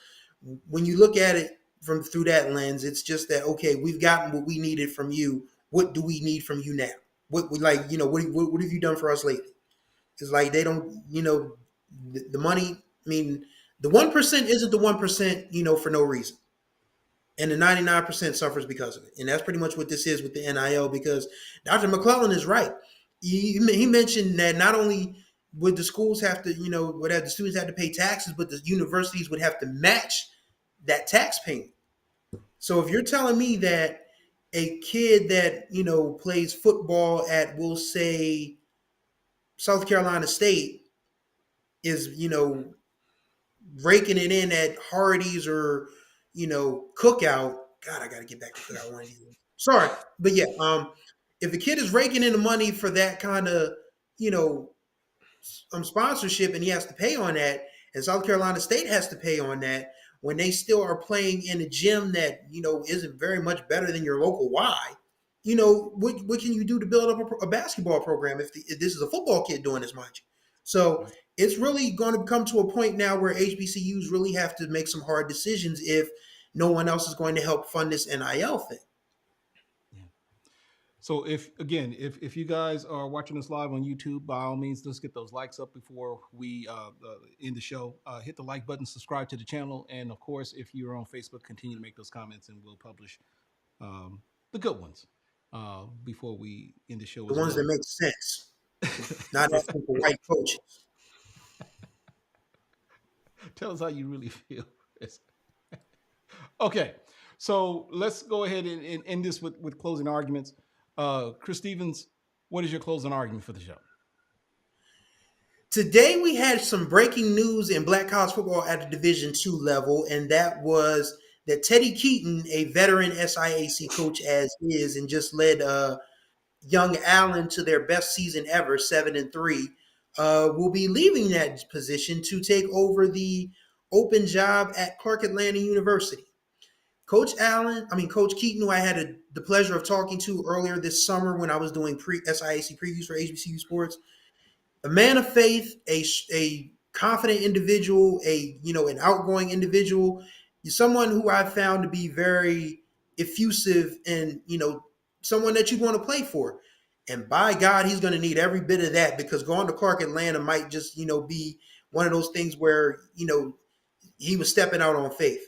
when you look at it from through that lens, it's just that, okay, we've gotten what we needed from you. What do we need from you now? What have you done for us lately? It's like they don't, the money. The 1% isn't the 1%, for no reason, and the 99% suffers because of it. And that's pretty much what this is with the NIL. Because Dr. McClellan is right. He mentioned that not only would the schools have to, would have the students have to pay taxes, but the universities would have to match that tax payment. So if you're telling me that a kid that plays football at, we'll say, South Carolina State is raking it in at Hardee's or Cookout. God, I got to get back to Cookout one of these days. Sorry, but yeah, if the kid is raking in the money for that kind of sponsorship, and he has to pay on that, and South Carolina State has to pay on that, when they still are playing in a gym that isn't very much better than your local Y, what can you do to build up a basketball program if this is a football kid doing this, mind you? So it's really going to come to a point now where HBCUs really have to make some hard decisions if no one else is going to help fund this NIL thing. So if you guys are watching us live on YouTube, by all means, let's get those likes up before we end the show. Hit the like button, subscribe to the channel, and of course, if you're on Facebook, continue to make those comments, and we'll publish the good ones before we end the show. The ones that make sense, not asking for white coaches. Tell us how you really feel, Chris. Okay, so let's go ahead and end this with closing arguments. Chris Stevens, what is your closing argument for the show? Today we had some breaking news in black college football at the Division II level, and that was that Teddy Keaton, a veteran SIAC coach as is, and just led young Allen to their best season ever, 7-3, will be leaving that position to take over the open job at Clark Atlanta University. Coach Keaton, who I had the pleasure of talking to earlier this summer when I was doing SIAC previews for HBCU Sports, a man of faith, a confident individual, an outgoing individual, someone who I found to be very effusive and, someone that you want to play for. And by God, he's going to need every bit of that, because going to Clark Atlanta might just, be one of those things where, he was stepping out on faith.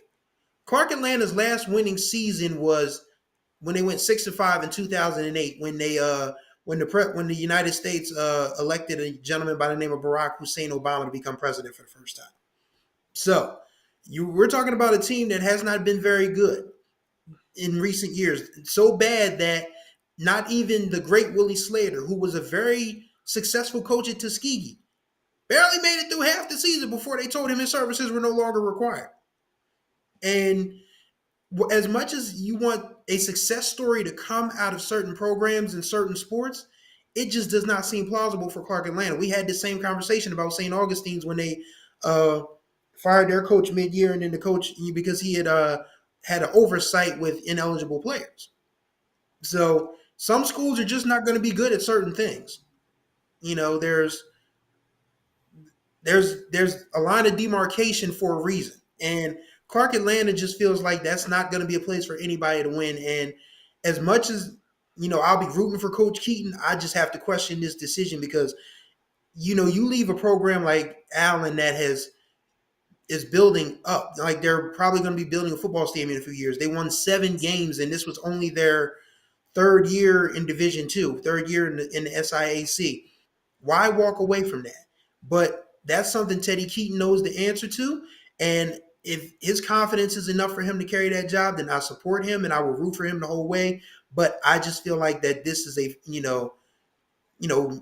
Clark Atlanta's last winning season was when they went 6-5 in 2008, when the United States elected a gentleman by the name of Barack Hussein Obama to become president for the first time. So we're talking about a team that has not been very good in recent years. So bad that not even the great Willie Slater, who was a very successful coach at Tuskegee, barely made it through half the season before they told him his services were no longer required. And as much as you want a success story to come out of certain programs and certain sports, it just does not seem plausible for Clark Atlanta. We had the same conversation about St. Augustine's when they fired their coach mid-year, and then the coach, because he had had an oversight with ineligible players. So some schools are just not going to be good at certain things. There's a line of demarcation for a reason. And Clark Atlanta just feels like that's not going to be a place for anybody to win. And as much as I'll be rooting for Coach Keaton, I just have to question this decision because you leave a program like Allen that is building up. Like they're probably going to be building a football stadium in a few years. They won 7 games, and this was only their third year in Division Two, third year in the SIAC. Why walk away from that? But that's something Teddy Keaton knows the answer to. And if his confidence is enough for him to carry that job, then I support him and I will root for him the whole way. But I just feel like that this is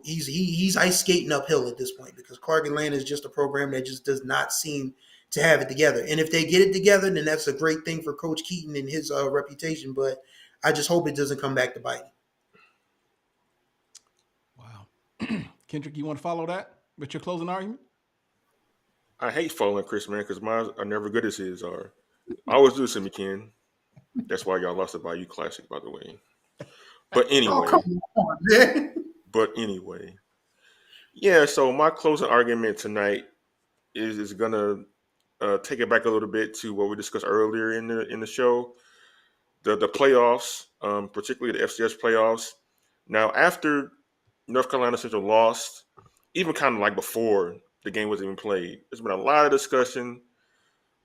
he's ice skating uphill at this point because Clark Atlanta is just a program that just does not seem to have it together. And if they get it together, then that's a great thing for Coach Keaton and his reputation. But I just hope it doesn't come back to bite him. Wow. Kendrick, you want to follow that with your closing argument? I hate following Chris, man, because mine are never good as his are. I always do this to me, Ken. That's why y'all lost the Bayou Classic, by the way. But Oh, anyway, come on, man. Yeah. So my closing argument tonight is gonna take it back a little bit to what we discussed earlier in the show, the playoffs, particularly the FCS playoffs. Now, after North Carolina Central lost, even kind of like before the game was even played, there's been a lot of discussion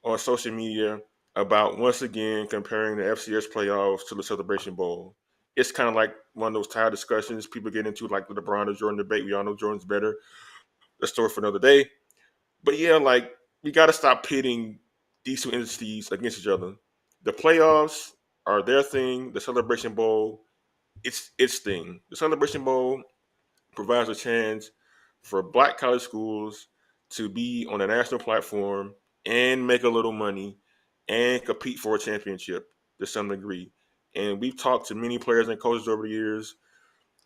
on social media about once again comparing the FCS playoffs to the Celebration Bowl. It's kind of like one of those tired discussions people get into, like the LeBron or Jordan debate. We all know Jordan's better. The story for another day. But yeah, like we got to stop pitting these two entities against each other. The playoffs are their thing. The Celebration Bowl, its thing. The Celebration Bowl provides a chance for black college schools to be on a national platform and make a little money and compete for a championship to some degree. And we've talked to many players and coaches over the years,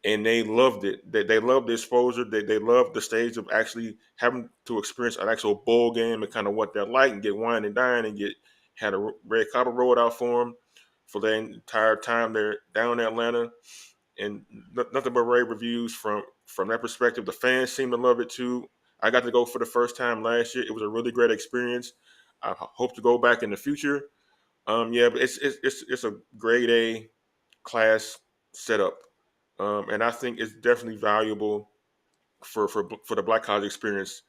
and they loved it. They loved the exposure. They loved the stage of actually having to experience an actual bowl game and kind of what they're like and get wine and dine and get had a red carpet rolled out for them for their entire time they're down in Atlanta. And nothing but rave reviews from that perspective. The fans seem to love it too. I got to go for the first time last year. It was a really great experience. I hope to go back in the future. Yeah, but it's a grade A class setup, and I think it's definitely valuable for the black college experience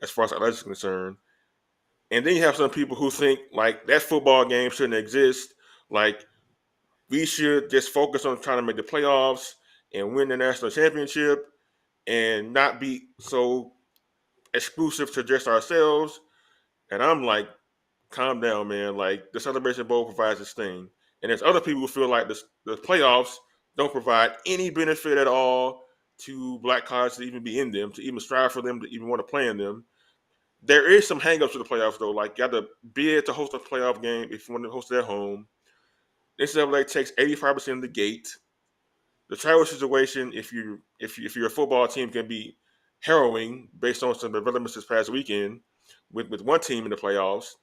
as far as athletics is concerned. And then you have some people who think like that football game shouldn't exist. Like we should just focus on trying to make the playoffs and win the national championship and not be so exclusive to just ourselves. And I'm like, calm down, man. Like the Celebration Bowl provides this thing. And there's other people who feel like the playoffs don't provide any benefit at all to black colleges to even be in them, to even strive for them, to even want to play in them. There is some hangups to the playoffs though. Like you got to bid to host a playoff game if you want to host it at home. NCAA takes 85% of the gate. The travel situation, if you're a football team, can be harrowing based on some developments this past weekend with one team in the playoffs.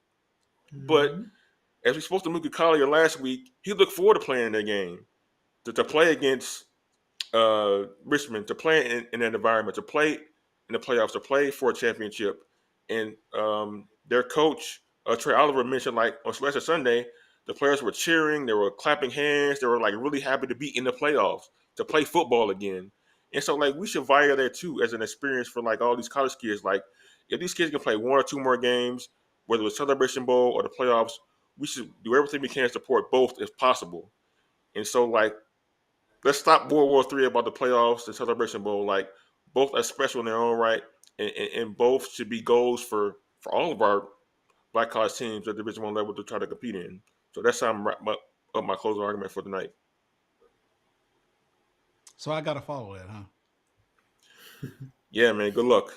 But Mhm. as we spoke to Mookie Collier last week, he looked forward to playing in that game, to play against Richmond, to play in that environment, to play in the playoffs, to play for a championship. And their coach, Trey Oliver, mentioned like on last Sunday, the players were cheering, they were clapping hands, they were like really happy to be in the playoffs, to play football again. And so like we should value that too as an experience for like all these college kids. Like if these kids can play one or two more games, whether it's Celebration Bowl or the playoffs, we should do everything we can to support both if possible. And so like let's stop World War III about the playoffs and Celebration Bowl. Like both are special in their own right, and both should be goals for all of our black college teams at Division One level to try to compete in. So that's how I'm wrapping up my closing argument for tonight. So I got to follow that, huh? Yeah, man. Good luck.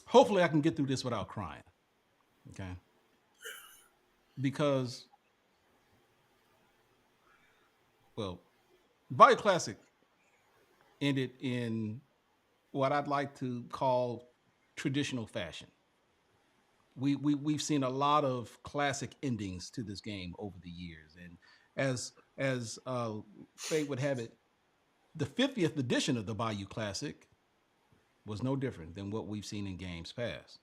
Hopefully, I can get through this without crying. Okay. Because, well, Bayou Classic ended in what I'd like to call traditional fashion. We've seen a lot of classic endings to this game over the years, and as fate would have it, the 50th edition of the Bayou Classic was no different than what we've seen in games past.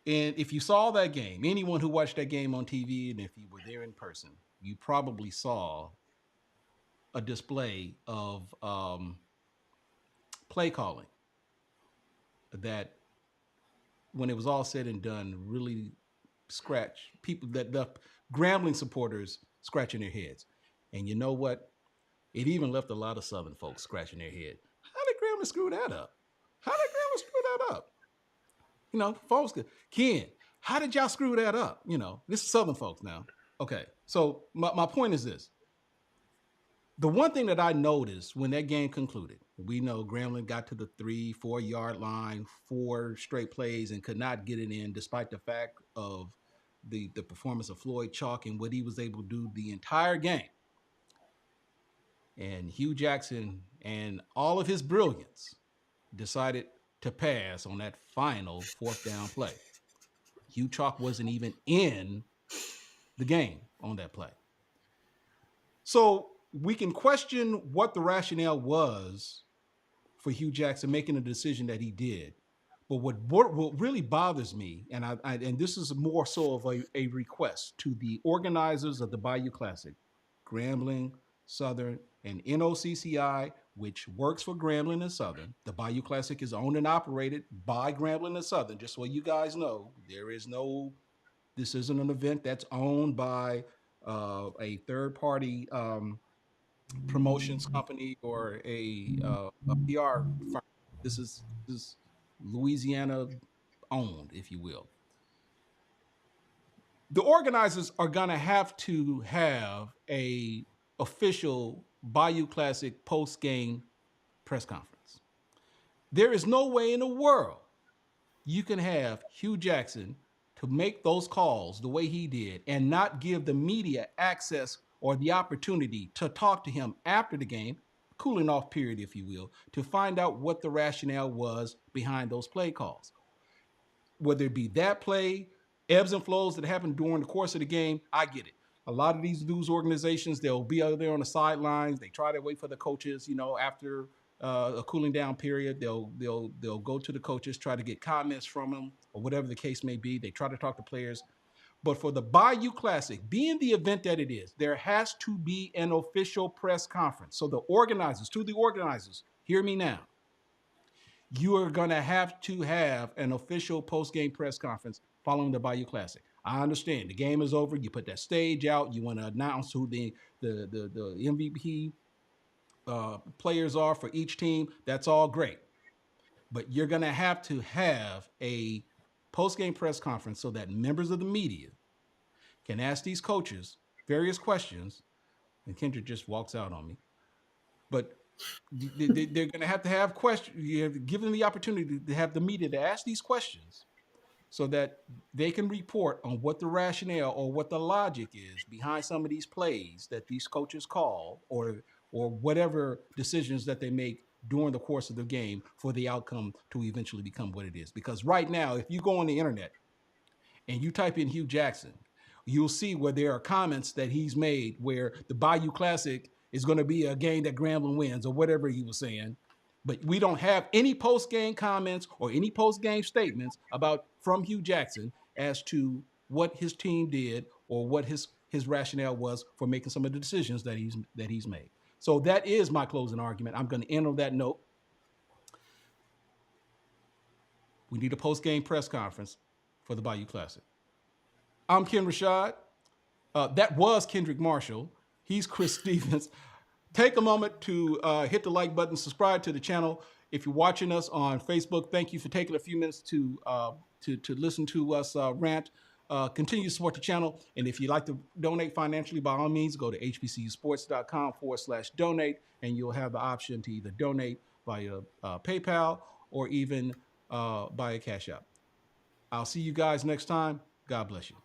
And if you saw that game, anyone who watched that game on TV, and if you were there in person, you probably saw a display of play calling that, when it was all said and done, really scratch people, that the Grambling supporters scratching their heads. And you know what? It even left a lot of Southern folks scratching their head. How did Grambling screw that up? How did Grambling screw that up? You know, folks, Ken, how did y'all screw that up? You know, this is Southern folks now. Okay, so my point is this. The one thing that I noticed when that game concluded, we know Grambling got to the 3-4 yard line, 4 straight plays, and could not get it in, despite the fact of the performance of Floyd Chalk and what he was able to do the entire game. And Hugh Jackson and all of his brilliance decided to pass on that final 4th down play. Hugh Chalk wasn't even in the game on that play. So we can question what the rationale was for Hugh Jackson making the decision that he did. But what really bothers me, and and this is more so of a request to the organizers of the Bayou Classic, Grambling, Southern, and NOCCI, which works for Grambling and Southern. The Bayou Classic is owned and operated by Grambling and Southern. Just so you guys know, this isn't an event that's owned by a third-party promotions company or a PR firm. This is Louisiana owned, if you will. The organizers are going to have a official Bayou Classic post-game press conference. There is no way in the world you can have Hugh Jackson to make those calls the way he did and not give the media access or the opportunity to talk to him after the game, cooling off period, if you will, to find out what the rationale was behind those play calls. Whether it be that play, ebbs and flows that happened during the course of the game, I get it. A lot of these news organizations, they'll be out there on the sidelines. They try to wait for the coaches, after a cooling down period. They'll go to the coaches, try to get comments from them, or whatever the case may be. They try to talk to players. But for the Bayou Classic, being the event that it is, there has to be an official press conference. So the organizers, hear me now. You are going to have an official post-game press conference following the Bayou Classic. I understand the game is over. You put that stage out. You want to announce who the MVP players are for each team. That's all great. But you're going to have a post-game press conference so that members of the media can ask these coaches various questions. And Kendrick just walks out on me. But they're going to have questions. You have given them the opportunity to have the media to ask these questions so that they can report on what the rationale or what the logic is behind some of these plays that these coaches call or whatever decisions that they make during the course of the game for the outcome to eventually become what it is. Because right now, if you go on the internet and you type in Hugh Jackson, you'll see where there are comments that he's made where the Bayou Classic is going to be a game that Grambling wins or whatever he was saying. But we don't have any post-game comments or any post-game statements from Hugh Jackson as to what his team did or what his rationale was for making some of the decisions that he's made. So that is my closing argument. I'm going to end on that note. We need a post-game press conference for the Bayou Classic. I'm Ken Rashad. That was Kendrick Marshall. He's Chris Stevens. Take a moment to hit the like button, subscribe to the channel. If you're watching us on Facebook, thank you for taking a few minutes to listen to us rant. Continue to support the channel. And if you'd like to donate financially, by all means, go to hbcusports.com/donate, and you'll have the option to either donate via PayPal or even via Cash App. I'll see you guys next time. God bless you.